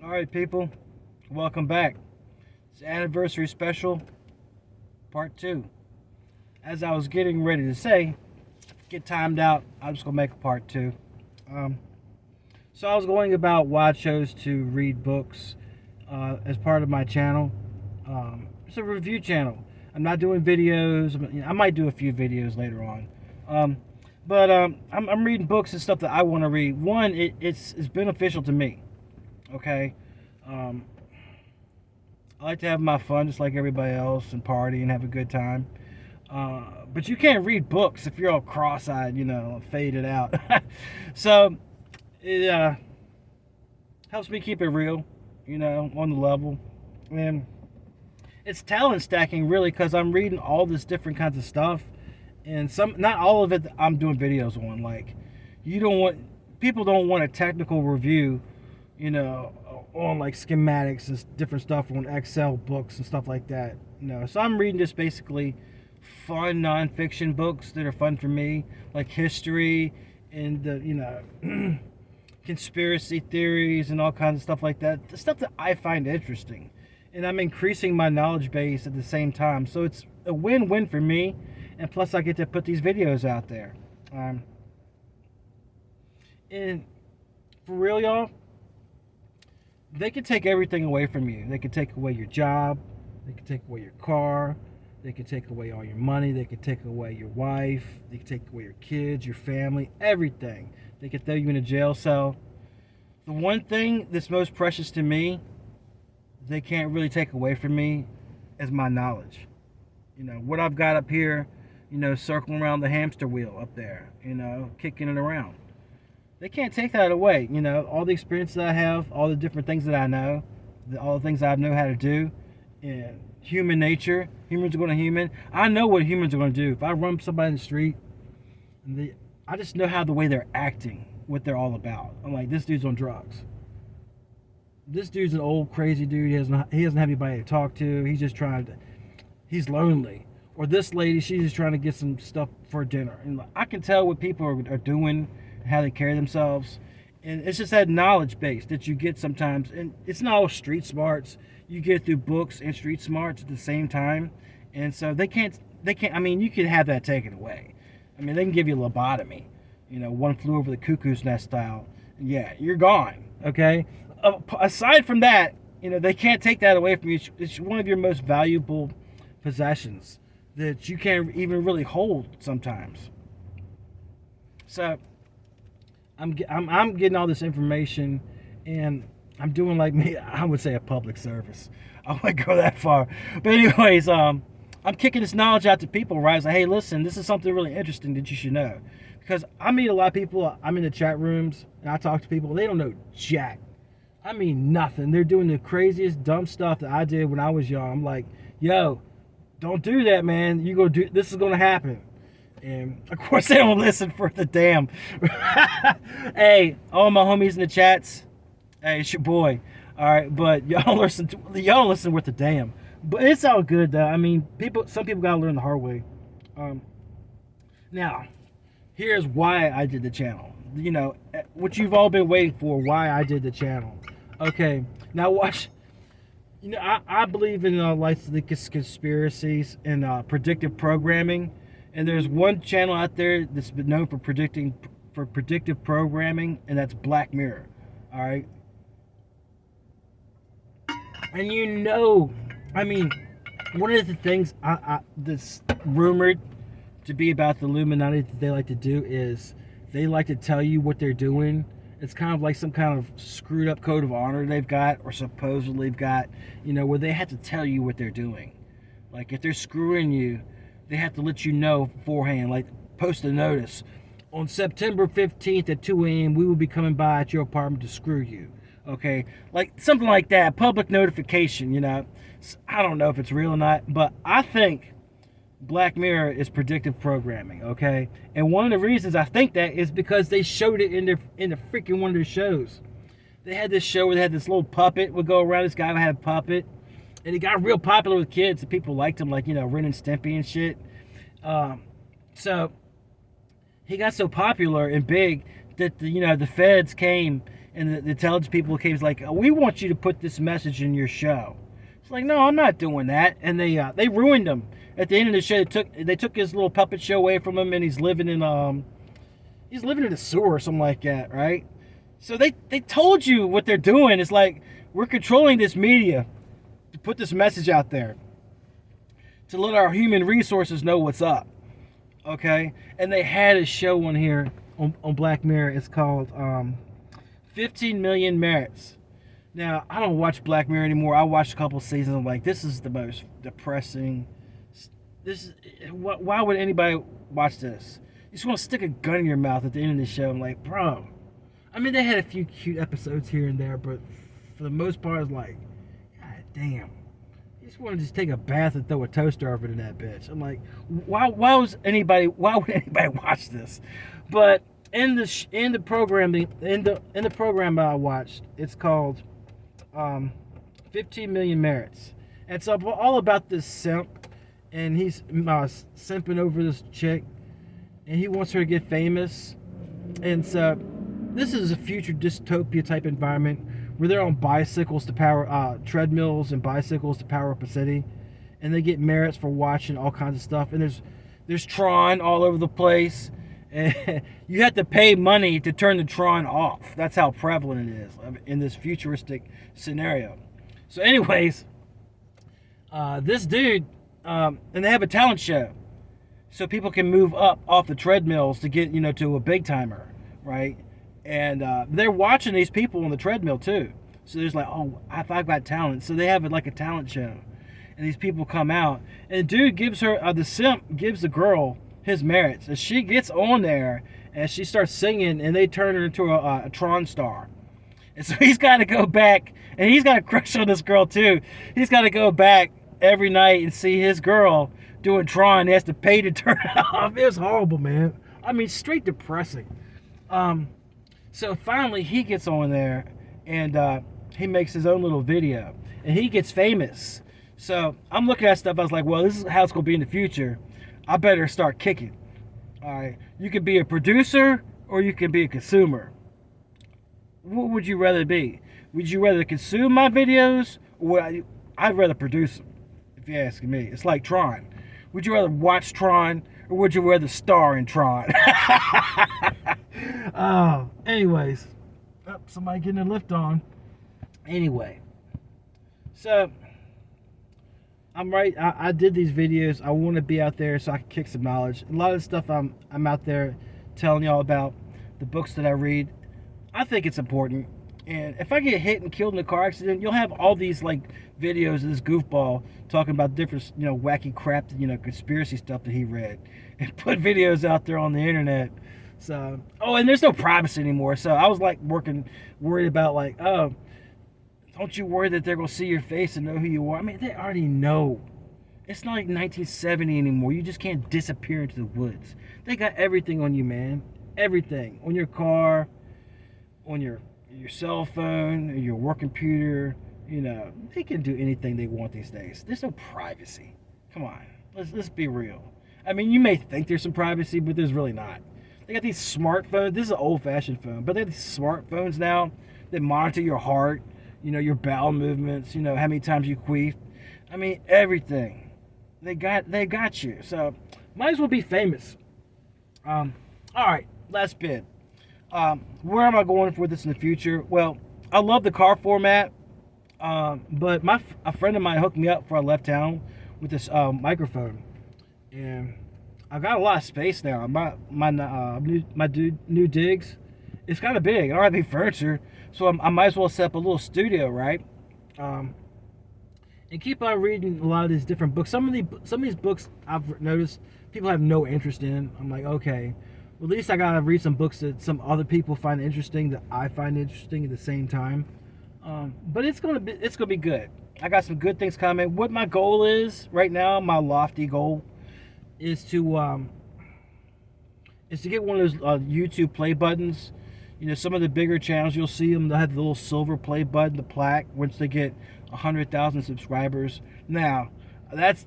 All right, people, welcome back. It's anniversary special, part two. As I was getting ready to say, get timed out. I'm just gonna make a part two. Um, so I was going about why I chose to read books as part of my channel. It's a review channel. I'm not doing videos. I might do a few videos later on. Um, but I'm reading books and stuff that I want to read. One, it's beneficial to me. Okay. Um, I like to have my fun just like everybody else and party and have a good time. But you can't read books if you're all cross-eyed, faded out. So it helps me keep it real, on the level. And it's talent stacking really because I'm reading all this different kinds of stuff, and not all of it I'm doing videos on. Like, you don't want people don't want a technical review, on like schematics and different stuff on Excel books and stuff like that. So I'm reading just basically fun nonfiction books that are fun for me, like history and conspiracy theories and all kinds of stuff like that. The stuff that I find interesting, and I'm increasing my knowledge base at the same time. So it's a win-win for me, and plus I get to put these videos out there. And for real, y'all, they could take everything away from you. They could take away your job. They could take away your car. They could take away all your money. They could take away your wife. They could take away your kids, your family, everything. They could throw you in a jail cell. The one thing that's most precious to me, they can't really take away from me, is my knowledge. What I've got up here, circling around the hamster wheel up there, kicking it around. They can't take that away. All the experience that I have, all the different things that I know, all the things I know how to do, and human nature. Humans are going to human. I know what humans are going to do. If I run somebody in the street, I just know how the way they're acting, what they're all about. I'm like, this dude's on drugs. This dude's an old crazy dude. He doesn't have anybody to talk to. He's lonely. Or this lady, she's just trying to get some stuff for dinner. And I can tell what people are doing, how they carry themselves, and it's just that knowledge base that you get sometimes. And it's not all street smarts. You get through books and street smarts at the same time, and so they can't. I mean, you can have that taken away. I mean, they can give you a lobotomy, one flew over the cuckoo's nest style. Yeah, you're gone. Okay. Aside from that, they can't take that away from you. It's one of your most valuable possessions that you can't even really hold sometimes. So I'm getting all this information, and I'm doing like me. I would say a public service. I wouldn't go that far, but anyways, I'm kicking this knowledge out to people. Right? It's like, hey, listen, this is something really interesting that you should know, because I meet a lot of people. I'm in the chat rooms and I talk to people. They don't know jack. I mean nothing. They're doing the craziest dumb stuff that I did when I was young. I'm like, yo, don't do that, man. You go do this is gonna happen. And of course they don't listen for the damn. Hey, all my homies in the chats. Hey, it's your boy. All right, but y'all don't listen worth the damn. But it's all good though. I mean, some people gotta learn the hard way. Now, here's why I did the channel. What you've all been waiting for. Why I did the channel. Okay, now watch. I believe in the conspiracies and predictive programming. And there's one channel out there that's been known for predictive programming, and that's Black Mirror. All right. And I mean, one of the things that's rumored to be about the Illuminati that they like to do is they like to tell you what they're doing. It's kind of like some kind of screwed up code of honor they've got, or supposedly they've got, where they have to tell you what they're doing. Like, if they're screwing you, they have to let you know beforehand, like post a notice. On September 15th at 2 a.m., we will be coming by at your apartment to screw you. Okay? Like something like that. Public notification, I don't know if it's real or not, but I think Black Mirror is predictive programming, okay? And one of the reasons I think that is because they showed it in the freaking one of their shows. They had this show where they had this little puppet would go around. This guy would have a puppet. And he got real popular with kids, and people liked him, like, Ren and Stimpy and shit. So he got so popular and big that the feds came and the intelligence people came like, we want you to put this message in your show. It's like, no, I'm not doing that. And they ruined him. At the end of the show, they took his little puppet show away from him, and he's living in a sewer or something like that, right? So they told you what they're doing. It's like, we're controlling this media to put this message out there to let our human resources know what's up, okay? And they had a show on here on Black Mirror. It's called 15 Million Merits. Now, I don't watch Black Mirror anymore. I watched a couple seasons. I'm like, this is the most depressing. Why would anybody watch this? You just want to stick a gun in your mouth at the end of the show. I'm like, bro. I mean, they had a few cute episodes here and there, but for the most part, it's like, god damn. You just want to just take a bath and throw a toaster over to that bitch. I'm like, why would anybody watch this? But in the program I watched, it's called 15 Million Merits. And it's all about this simp, and he's simping over this chick, and he wants her to get famous. And so this is a future dystopia type environment where they're on bicycles to power treadmills and bicycles to power up a city, and they get merits for watching all kinds of stuff. And there's Tron all over the place, and you have to pay money to turn the Tron off. That's how prevalent it is in this futuristic scenario. So anyways, this dude, and they have a talent show, so people can move up off the treadmills to get to a big timer, right? And they're watching these people on the treadmill too. So there's like, oh, I've got talent. So they have it like a talent show, and these people come out, and the dude gives her the simp gives the girl his merits, and she gets on there and she starts singing, and they turn her into a Tron star. And so he's got to go back, and he's got a crush on this girl too. He's got to go back every night and see his girl doing Tron. He has to pay to turn it off. It was horrible, man. I mean, straight depressing. So finally he gets on there, and he makes his own little video, and he gets famous. So I'm looking at stuff. I was like, well, this is how it's going to be in the future. I better start kicking. All right. You could be a producer, or you could be a consumer. What would you rather be? Would you rather consume my videos, or I'd rather produce them, if you're asking me. It's like Tron. Would you rather watch Tron, or would you rather star in Tron? Anyways. Oh, somebody getting a lift on. Anyway. So, I'm right. I did these videos. I want to be out there so I can kick some knowledge. A lot of the stuff I'm out there telling y'all about, the books that I read, I think it's important. And if I get hit and killed in a car accident, you'll have all these like videos of this goofball talking about different, wacky crap, conspiracy stuff that he read, and put videos out there on the internet. So, and there's no privacy anymore. So I was like worried about like, oh, don't you worry that they're gonna see your face and know who you are. I mean, they already know. It's not like 1970 anymore. You just can't disappear into the woods. They got everything on you, man. Everything on your car, on your cell phone, your work computer. They can do anything they want these days. There's no privacy. Come on, let's be real. I mean, you may think there's some privacy, but there's really not. They got these smartphones. This is an old-fashioned phone, but they have these smartphones now that monitor your heart, your bowel movements, how many times you queef. I mean, everything. They got you. So, might as well be famous. All right, last bit. Where am I going for this in the future? Well, I love the car format, but a friend of mine hooked me up before I left town with this micriphone, and I've got a lot of space now. My new digs, it's kind of big. I don't have any furniture, so I might as well set up a little studio, right? And keep on reading a lot of these different books. Some of these books I've noticed people have no interest in. I'm like, okay, well, at least I gotta read some books that some other people find interesting, that I find interesting at the same time. But it's gonna be good. I got some good things coming. What my goal is right now, my lofty goal, is to get one of those YouTube play buttons. Some of the bigger channels, you'll see them, they'll have the little silver play button, the plaque, once they get 100,000 subscribers. Now, that's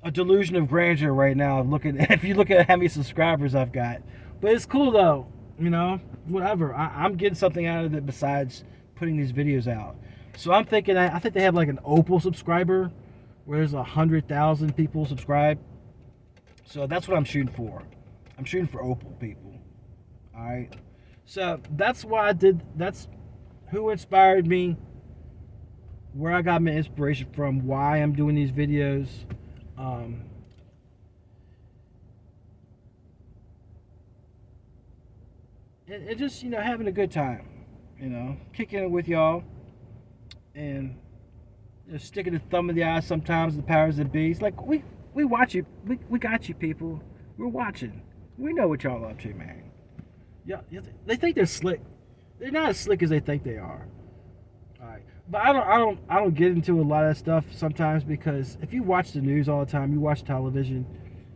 a delusion of grandeur right now. If you look at how many subscribers I've got. But it's cool though. you know, whatever. I'm getting something out of it besides putting these videos out. So I'm thinking, I think they have like an Opal subscriber where there's 100,000 people subscribe. So that's what I'm shooting for. I'm shooting for Opal people. All right. So that's why I did. That's who inspired me. Where I got my inspiration from. Why I'm doing these videos. Um, and just having a good time. Kicking it with y'all and sticking the thumb in the eye sometimes. The powers that be. It's like we watch you. We got you people. We're watching. We know what y'all up to, man. Yeah, they think they're slick. They're not as slick as they think they are. All right, but I don't get into a lot of that stuff sometimes because if you watch the news all the time, you watch television,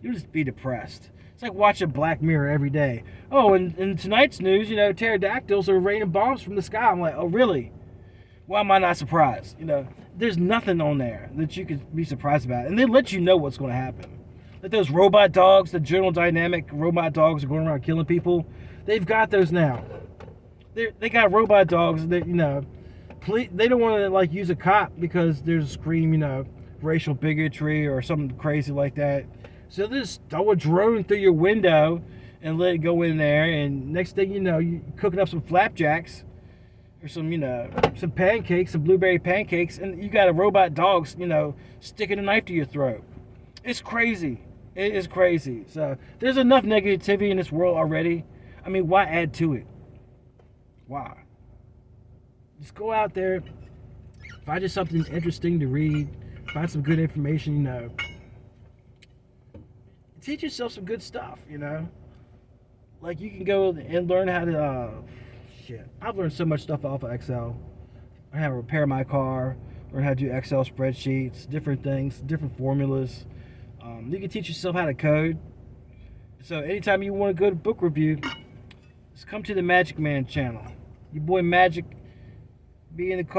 you'll just be depressed. It's like watching Black Mirror every day. Oh, and in tonight's news, pterodactyls are raining bombs from the sky. I'm like, oh really? Why am I not surprised? There's nothing on there that you could be surprised about, and they let you know what's going to happen. Like those robot dogs, the General Dynamic robot dogs are going around killing people. They've got those now. They got robot dogs that they don't want to like use a cop because there's a scream racial bigotry or something crazy like that. So they just throw a drone through your window and let it go in there, and next thing you know, you're cooking up some flapjacks or some pancakes, some blueberry pancakes, and you got a robot dog sticking a knife to your throat. It's crazy. It is crazy. So there's enough negativity in this world already. I mean, why add to it? Why? Just go out there, find you something interesting to read, find some good information, teach yourself some good stuff. Like you can go and learn how to, I've learned so much stuff off of Excel. I how to repair my car, learn how to do Excel spreadsheets, different things, different formulas. You can teach yourself how to code. So anytime you want a good book review, just come to the Magic Man channel. Your boy Magic be in the